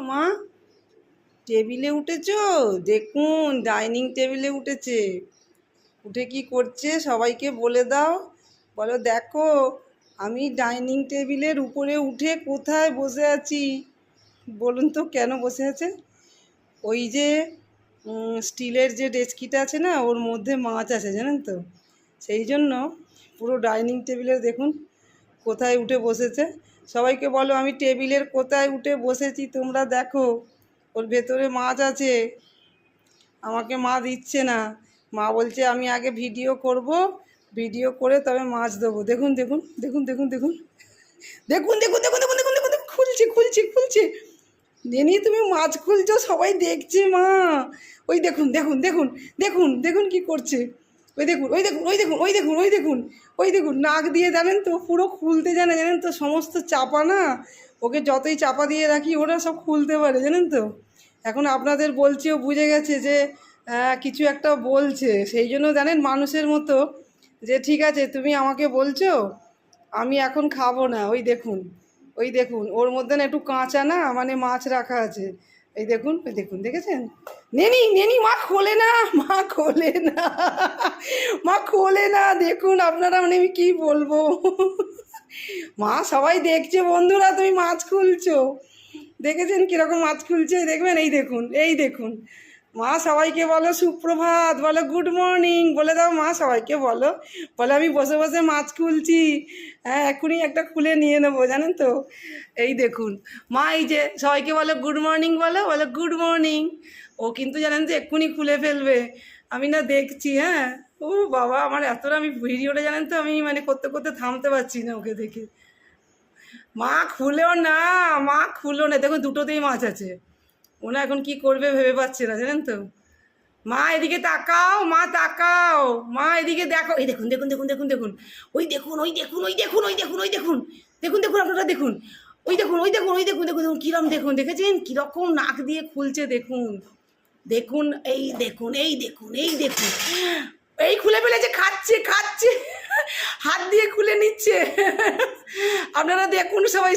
মা, টেবিলে উঠেছো? দেখুন ডাইনিং টেবিলে উঠেছে। উঠে কি করছে সবাইকে বলে দাও। বলো, দেখো আমি ডাইনিং টেবিলের উপরে উঠে কোথায় বসে আছি। বলুন তো কেন বসে আছে? ওই যে স্টিলের যে ডেচকিটা আছে না, ওর মধ্যে মাছ আছে জানেন তো, সেই জন্য পুরো ডাইনিং টেবিলের দেখুন কোথায় উঠে বসেছে। সবাইকে বলো আমি টেবিলের কোথায় উঠে বসেছি তোমরা দেখো। ওর ভেতরে মাছ আছে, আমাকে মা দিচ্ছে না। মা বলছে আমি আগে ভিডিও করব, ভিডিও করে তবে মাছ দেবো। দেখুন দেখুন দেখুন দেখুন দেখুন দেখুন দেখুন দেখুন দেখুন দেখুন দেখুন খুলছে খুলছে খুলছে। নেনি তুমি মাছ খুলছো, সবাই দেখছে মা। ওই দেখুন দেখুন দেখুন দেখুন দেখুন কি করছে। ওই দেখুন ওই দেখুন ওই দেখুন ওই দেখুন ওই দেখুন ওই দেখুন নাক দিয়ে জানেন তো পুরো খুলতে জানে, জানেন তো সমস্ত চাপা না, ওকে যতই চাপা দিয়ে রাখি ওরা সব খুলতে পারে জানেন তো। এখন আপনাদের বলছে ও বুঝে গেছে যে কিছু একটা বলছে, সেই জন্য জানেন মানুষের মতো যে ঠিক আছে তুমি আমাকে বলছো, আমি এখন খাবো না। ওই দেখুন ওই দেখুন ওর মধ্যে না একটু কাঁচা না মানে মাছ রাখা আছে। এই দেখুন ওই দেখুন দেখেছেন। নেনি নেনি মা খোলে না, মা খোলে না, মা খোলে না। দেখুন আপনারা মানে আমি কী বলবো। মা সবাই দেখছে বন্ধুরা তুমি মাছ খুলছো, দেখেছেন কীরকম মাছ খুলছে দেখবেন। এই দেখুন এই দেখুন। মা সবাইকে বলো সুপ্রভাত, বলো গুড মর্নিং বলে দাও। মা সবাইকে বলো, বলে আমি বসে বসে মাছ খুলছি, হ্যাঁ এক্ষুনি একটা খুলে নিয়ে নেবো জানেন তো। এই দেখুন মা, এই যে সবাইকে বলো গুড মর্নিং, বলো বলো গুড মর্নিং। ও কিন্তু জানেন তো এক্ষুনি খুলে ফেলবে, আমি না দেখছি। হ্যাঁ ও বাবা, আমার এতটা আমি ভিডিওটা জানেন তো আমি মানে করতে করতে থামতে পারছি না ওকে দেখে। মা খুলেও না, মা খুলো না। দেখুন দুটোতেই মাছ আছে, ওনা এখন কি করবে ভেবে পাচ্ছে না জানেন তো। মা এদিকে তাকাও, মা তাকাও, মা এদিকে দেখো। এই দেখুন দেখুন দেখুন দেখুন দেখুন ওই দেখুন ওই দেখুন ওই দেখুন ওই দেখুন ওই দেখুন দেখুন দেখুন আপনারা দেখুন। ওই দেখুন ওই দেখুন ওই দেখুন দেখুন দেখুন কিরম দেখুন, দেখেছেন কীরকম নাক দিয়ে খুলছে দেখুন। দেখুন এই দেখুন এই দেখুন এই দেখুন এই খুলে ফেলেছে, খাচ্ছে খাচ্ছে, হাত দিয়ে খুলে নিচ্ছে। আপনারা দেখুন সবাই।